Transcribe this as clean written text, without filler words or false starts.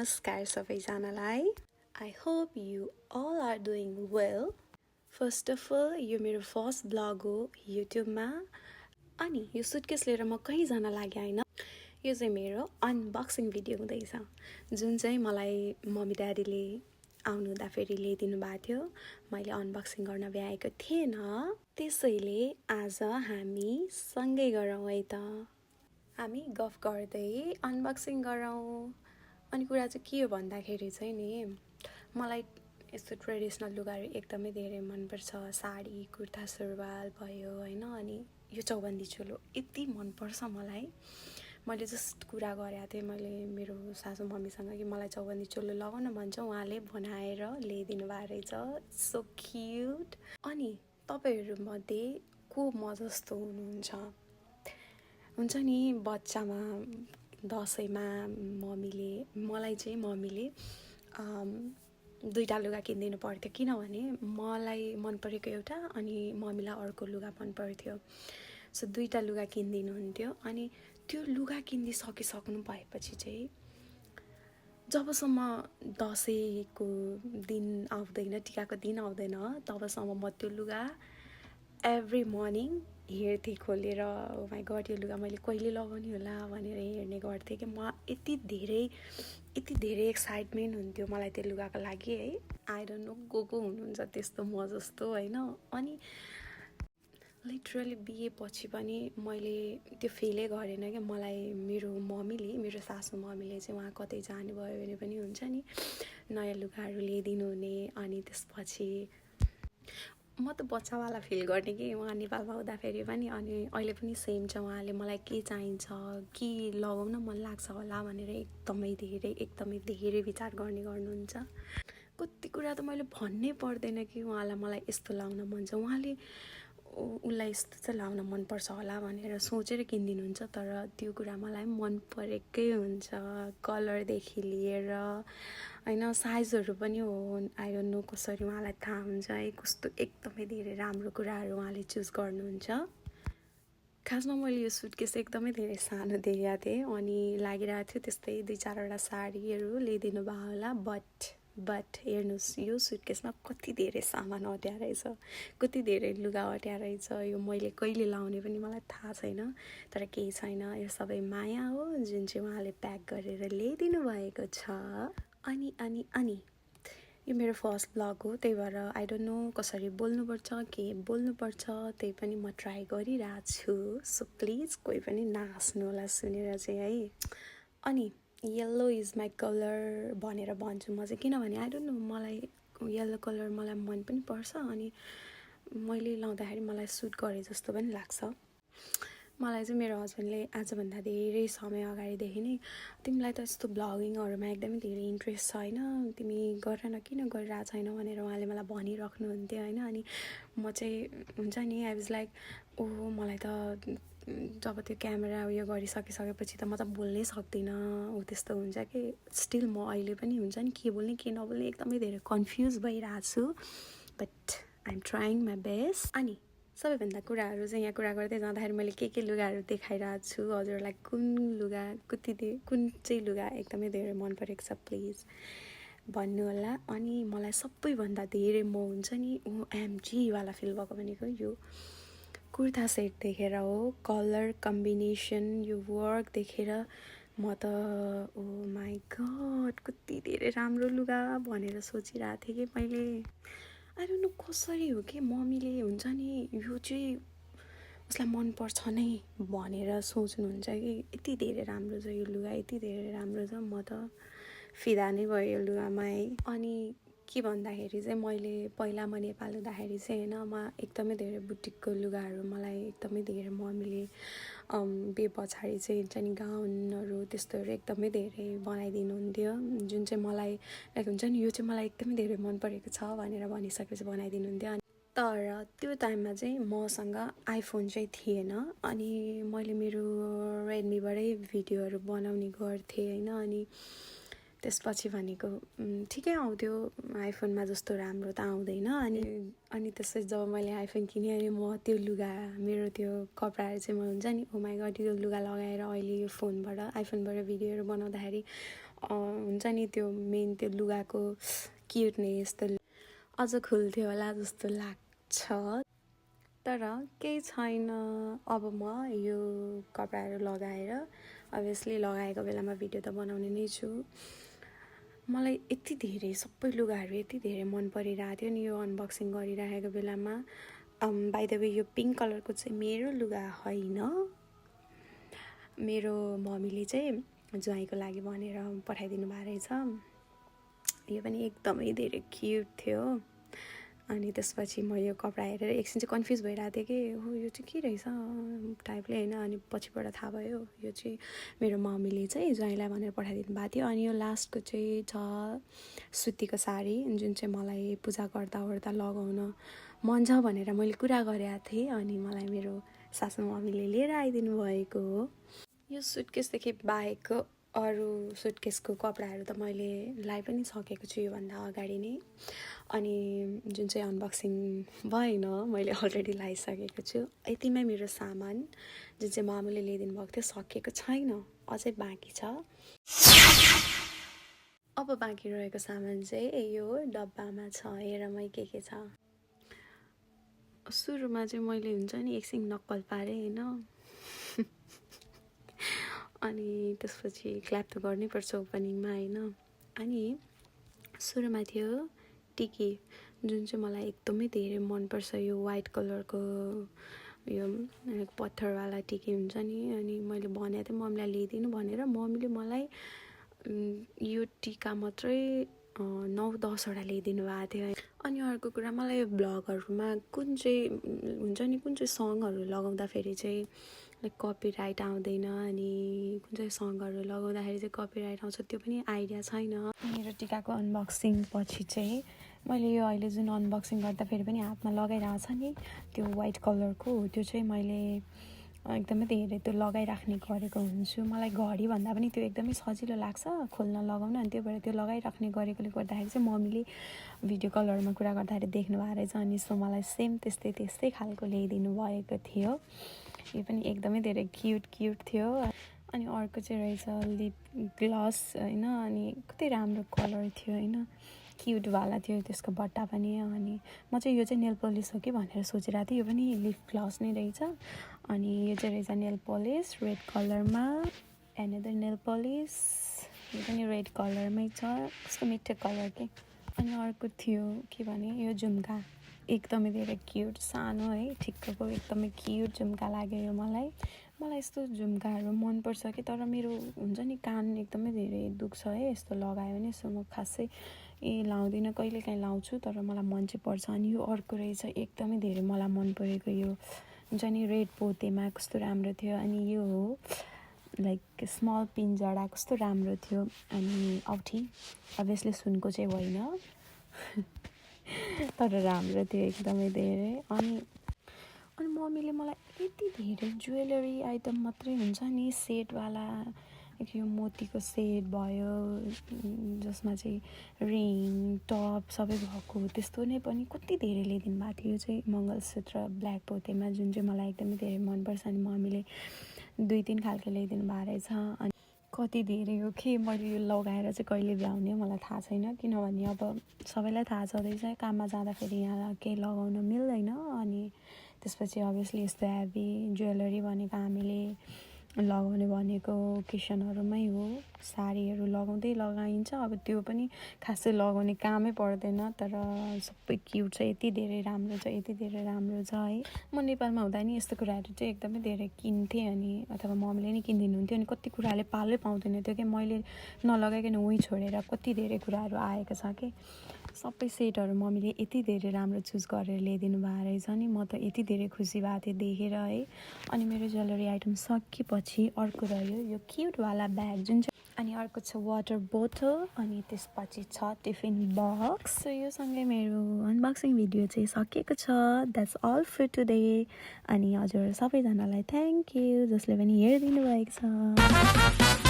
नमस्कार सबैजनालाई I hope you all are doing well first of all यो मेरो फर्स्ट ब्लग हो युट्युबमा अनि यो सुटकेस लिएर म कहीँ जान लागे हैन यो चाहिँ मेरो अनबक्सिङ भिडियो हुँदैछ जुन चाहिँ मलाई मम्मी ड्याडीले आउनु हुँदा फेरि ल्याइदिनु भएको थियो मैले अनबक्सिङ गर्न भ्याएको थिएन त्यसैले आज हामी सँगै गरौँ है त हामी गफ गर्दै अनबक्सिङ गरौँ अनि कुरा चाहिँ के हो भन्दाखेरि चाहिँ नि मलाई यस्तो ट्रेडिसनल लुगाहरू एकदमै धेरै मनपर्छ साडी कुर्ता सुरुवाल भयो हैन अनि यो चौबन्दी चोलो यति मनपर्छ मलाई मैले जस्ट कुरा गरेको थिएँ मैले मेरो सासू मम्मीसँग कि मलाई चौबन्दी चोलो लगाउन मन छ उहाँले बनाएर ल्याइदिनु भएको रहेछ सो क्युट अनि तपाईहरुमध्ये को म जस्तो हुनुहुन्छ हुन्छ नि बच्चामा दसैँमा मलाई चाहिँ मम्मीले दुईटा लुगा किनिदिनु पर्थ्यो किनभने मलाई मन परेको एउटा अनि मम्मीलाई अर्को लुगा मन पर्थ्यो सो दुईटा लुगा किनिदिनु हुन्थ्यो अनि त्यो लुगा किनिदिसकिसक्नु भएपछि चाहिँ जबसम्म दसैँको दिन आउँदैन टिकाको दिन आउँदैन तबसम्म म त्यो लुगा एभ्री मर्निङ हेर्थेँ खोलेर ओ माई गड यो लुगा मैले कहिले लगाउने होला भनेर हेर्ने गर्थेँ कि म यति धेरै एक्साइटमेन्ट हुन्थ्यो मलाई त्यो लुगाको लागि है आई डोन्ट नो को हुनुहुन्छ त्यस्तो म जस्तो हैन अनि लिटरली बिए पछि पनि मैले त्यो फिलै गरेन कि मलाई मेरो सासू मम्मीले चाहिँ उहाँ कतै जानुभयो भने पनि हुन्छ नि नयाँ लुगाहरू ल्याइदिनु हुने अनि त्यसपछि म त बच्चावाला फिल गर्ने कि उहाँ नेपालमा हुँदाखेरि पनि अनि अहिले पनि सेम छ उहाँले मलाई के चाहिन्छ के लगाउन मन लाग्छ होला भनेर एकदमै धेरै विचार गर्नुहुन्छ कति कुरा त मैले भन्नै पर्दैन कि उहाँलाई मलाई यस्तो लाउन मन छ उहाँले उसलाई यस्तो चाहिँ लाउन मनपर्छ होला भनेर सोचेर किनिदिनुहुन्छ तर त्यो कुरा मलाई मन परेकै हुन्छ कलरदेखि लिएर हैन साइजहरू पनि हो आई डोन्ट नो कसरी उहाँलाई थाहा हुन्छ है कस्तो एकदमै धेरै राम्रो कुराहरू उहाँले चुज गर्नुहुन्छ खासमा मैले यो सुटकेस एकदमै धेरै सानो देखेको थिएँ अनि लागिरहेको थियो त्यस्तै 2-4वटा साडीहरू ल्याइदिनु भयो होला बट हेर्नुहोस् यो सुटकेसमा कति धेरै सामान अट्या रहेछ कति धेरै लुगा अट्या रहेछ यो मैले कहिले लाउने पनि मलाई थाहा छैन तर केही छैन यो सबै माया हो जुन चाहिँ उहाँले प्याक गरेर ल्याइदिनु भएको छ अनि यो मेरो फर्स्ट ब्लग हो त्यही भएर आई डोन्ट नो कसरी बोल्नुपर्छ के बोल्नुपर्छ त्यही पनि म ट्राई गरिरहेको छु सो प्लिज कोही पनि नहाँस्नु होला सुनेर चाहिँ है अनि येल्लो इज माई कलर भनेर भन्छु म चाहिँ किनभने आई डोन्ट नो मलाई येल्लो कलर मलाई मन पनि पर्छ अनि मैले लाउँदाखेरि मलाई सुट गरे जस्तो पनि लाग्छ मलाई चाहिँ मेरो हस्बेन्डले आजभन्दा धेरै समय अगाडिदेखि नै तिमीलाई त यस्तो ब्लगिङहरूमा एकदमै धेरै इन्ट्रेस्ट छ हैन तिमी गर न किन गरिरहेको छैन भनेर उहाँले मलाई भनिराख्नुहुन्थ्यो हैन अनि म चाहिँ हुन्छ नि आई वाज लाइक ओहो मलाई त जब त्यो क्यामेरा उयो गरिसकेपछि त म त बोल्नै सक्दिनँ त्यस्तो हुन्छ कि स्टिल म अहिले पनि हुन्छ नि के बोल्ने के नबोल्ने एकदमै धेरै कन्फ्युज भइरहेको छु but I am trying my best अनि सबैभन्दा कुराहरू चाहिँ यहाँ कुरा गर्दै जाँदाखेरि मैले के लुगाहरू देखाइरहेको छु हजुरलाई कुन चाहिँ लुगा एकदमै धेरै मन परेको छ प्लिज भन्नु होला अनि मलाई सबैभन्दा धेरै म हुन्छ नि एमजी वाला फिल भएको भनेको यो कुर्ता सेट देखेर हो कलर कम्बिनेसन यो वर्क देखेर म त ओ माई गड कति धेरै राम्रो लुगा भनेर सोचिरहेको थिएँ कि मैले आई डोन्ट नो कसरी हो कि मम्मीले हुन्छ नि यो चाहिँ उसलाई मनपर्छ नै भनेर सोच्नुहुन्छ कि यति धेरै राम्रो छ यो लुगा यति धेरै राम्रो छ म त फिदा नै भयो यो लुगामा है अनि के भन्दाखेरि चाहिँ मैले पहिला म नेपाल हुँदाखेरि चाहिँ हैन म एकदमै धेरै बुटिकको लुगाहरू मलाई एकदमै धेरै मम्मीले बे पछाडि चाहिँ हुन्छ नि गाउनहरू त्यस्तोहरू एकदमै धेरै बनाइदिनु हुन्थ्यो जुन चाहिँ मलाई लाइक हुन्छ नि यो चाहिँ मलाई एकदमै धेरै मन परेको छ भनेर भनिसकेपछि बनाइदिनु हुन्थ्यो तर त्यो टाइममा चाहिँ मसँग आइफोन चाहिँ थिएन अनि मैले मेरो रेडमीबाटै भिडियोहरू बनाउने गर्थेँ हैन अनि त्यसपछि भनेको ठिकै आउँथ्यो, आइफोनमा जस्तो राम्रो त आउँदैन। अनि त्यसपछि जब मैले आइफोन किनेँ अनि म त्यो लुगा मेरो त्यो कपडाहरू चाहिँ म हुन्छ नि ओ माई गड त्यो लुगा लगाएर अहिले यो फोनबाट आइफोनबाट भिडियोहरू बनाउँदाखेरि हुन्छ नि त्यो मेन त्यो लुगाको क्युटनेस त अझ खुल्थ्यो होला जस्तो लाग्छ। तर केही छैन, अब म यो कपडाहरू लगाएर अभियसली लगाएको बेलामा भिडियो त बनाउने नै छु। मलाई यति धेरै सबै लुगाहरू यति धेरै मन परिरहेको थियो नि यो अनबक्सिङ गरिरहेको बेलामा। बाइ द वे यो पिङ्क कलरको चाहिँ मेरो लुगा होइन, मेरो मम्मीले चाहिँ ज्वाइँको लागि भनेर पठाइदिनु भएको रहेछ। यो पनि एकदमै धेरै क्युट थियो। अनि त्यसपछि म यो कपडा हेरेर एकछिन चाहिँ कन्फ्युज भइरहेको थिएँ कि हो यो चाहिँ के रहेछ टाइपले होइन। अनि पछिबाट थाहा भयो यो चाहिँ मेरो मम्मीले चाहिँ ज्वाइँलाई भनेर पठाइदिनु भएको थियो। अनि यो लास्टको चाहिँ छ सुतीको साडी जुन चाहिँ मलाई पूजा गर्दा ओर्दा लगाउन मन छ भनेर मैले कुरा गरेको थिएँ। अनि मलाई मेरो सासू मम्मीले लिएर आइदिनु भएको हो। यो सुटकेसदेखि बाहेक अरू सुटकेसको कपडाहरू त मैले लाइ पनि सकेको छु योभन्दा अगाडि नै। अनि जुन चाहिँ अनबक्सिङ भएन मैले अलरेडी लगाइसकेको छु। यतिमै मेरो सामान जुन चाहिँ मम्मीले ल्याइदिनु भएको थियो सकिएको छैन, अझै बाँकी छ। अब बाँकी रहेको सामान चाहिँ यो डब्बामा छ, हेरमै के छ। सुरुमा चाहिँ मैले हुन्छ नि एकछिन नक्कल पारेँ होइन, अनि त्यसपछि क्ल्याप त गर्नै पर्छ ओपनिङमा होइन। अनि सुरुमा थियो टिकी जुन चाहिँ मलाई एकदमै धेरै मनपर्छ, यो वाइट कलरको यो पत्थरवाला टिकी हुन्छ नि। अनि मैले भनेको थिएँ मम्मीलाई ल्याइदिनु भनेर, मम्मीले मलाई यो टिका मात्रै 9-10वटा ल्याइदिनु भएको थियो। अनि अर्को कुरा मलाई यो ब्लगहरूमा कुन चाहिँ हुन्छ नि कुन चाहिँ सङहरू लगाउँदाखेरि चाहिँ लाइक कपिराइट आउँदैन, अनि कुन चाहिँ सङहरू लगाउँदाखेरि चाहिँ कपिराइट आउँछ त्यो पनि आइडिया छैन। मेरो टिकाको अनबक्सिङ पछि चाहिँ मैले यो अहिले जुन अनबक्सिङ गर्दाखेरि पनि हातमा लगाइरहेको छ नि त्यो वाइट कलरको, त्यो चाहिँ मैले एकदमै धेरै त्यो लगाइराख्ने गरेको हुन्छु। मलाई घडीभन्दा पनि त्यो एकदमै सजिलो लाग्छ खोल्न लगाउन, अनि त्यो भएर त्यो लगाइराख्ने गरेकोले गर्दाखेरि चाहिँ मम्मीले भिडियो कलहरूमा कुरा गर्दाखेरि देख्नु भएको रहेछ। अनि सो मलाई सेम त्यस्तै खालको ल्याइदिनु भएको थियो। यो पनि एकदमै धेरै क्युट थियो। अनि अर्को चाहिँ रहेछ लिप ग्लस होइन, अनि कति राम्रो कलर थियो होइन, क्युटवाला थियो त्यसको बट्टा पनि। अनि म चाहिँ यो चाहिँ नेल पोलिस हो कि भनेर सोचिरहेको थिएँ, यो पनि लिप ग्लस नै रहेछ। अनि यो चाहिँ रहेछ नेल पोलिस रेड कलरमा, एनदर नेल पोलिस यो पनि रेड कलरमै छ, कस्तो मिठो कलर के। अनि अर्को थियो के भने यो झुम्का, एकदमै धेरै क्युट सानो है ठिक्कको एकदमै क्युट झुम्का लाग्यो यो मलाई यस्तो झुम्काहरू मनपर्छ कि, तर मेरो हुन्छ नि कान एकदमै धेरै दुख्छ है यस्तो लगायो भने। सो म खासै लाउँदिनँ, कहिलेकाहीँ लाउँछु तर मलाई मन चाहिँ पर्छ। अनि यो अर्को रहेछ एकदमै धेरै मलाई मन परेको, यो हुन्छ नि रेड पोतेमा कस्तो राम्रो थियो। अनि यो हो लाइक स्मल पिन्जडा कस्तो राम्रो थियो। अनि औठी अभियसली सुनको चाहिँ होइन तर राम्रो थियो एकदमै धेरै। अनि मम्मीले मलाई यति धेरै ज्वेलरी आइटम मात्रै हुन्छ नि सेटवाला, यो मोतीको सेट भयो जसमा चाहिँ रिङ टप सबै भएको, त्यस्तो नै पनि कति धेरै ल्याइदिनु भएको थियो। यो चाहिँ मङ्गलसूत्र ब्ल्याक पोतेमा जुन चाहिँ मलाई एकदमै धेरै मनपर्छ। अनि मम्मीले 2-3 खालको ल्याइदिनु भएको रहेछ। अनि कति धेरै हो कि मैले यो लगाएर चाहिँ कहिले भ्याउने मलाई थाहा छैन, किनभने अब सबैलाई थाहा छँदैछ काममा जाँदाखेरि यहाँ केही लगाउन मिल्दैन। अनि त्यसपछि अभियसली यस्तो हेभी ज्वेलरी भनेको हामीले लगाउने भनेको ओकेसनहरूमै हो, साडीहरू लगाइन्छ। अब त्यो पनि खासै लगाउने कामै पर्दैन, तर सबै क्युट छ, यति धेरै राम्रो छ है। म नेपालमा हुँदा नि यस्तो कुराहरू चाहिँ एकदमै धेरै किन्थेँ, अनि अथवा मम्मीले नै किनिदिनुहुन्थ्यो। अनि कति कुराले पालै पाउँदैन थियो कि मैले नलगाइकन उहीँ छोडेर कति धेरै कुराहरू आएको छ कि। सबै सेटहरू मम्मीले यति धेरै राम्रो चुज गरेर ल्याइदिनु भएको रहेछ नि, म त यति धेरै खुसी भएको थिएँ देखेर है। अनि मेरो ज्वेलरी आइटम सकेपछि अर्को रह्यो यो क्युटवाला ब्याग जुन चाहिँ, अनि अर्को छ वाटर बोतल, अनि त्यसपछि छ टिफिन बक्स। सो यो सँगै मेरो अनबक्सिङ भिडियो चाहिँ सकिएको छ। That's all for today. अनि हजुर सबैजनालाई थ्याङ्क यू जसले पनि हेरिदिनु भएको छ।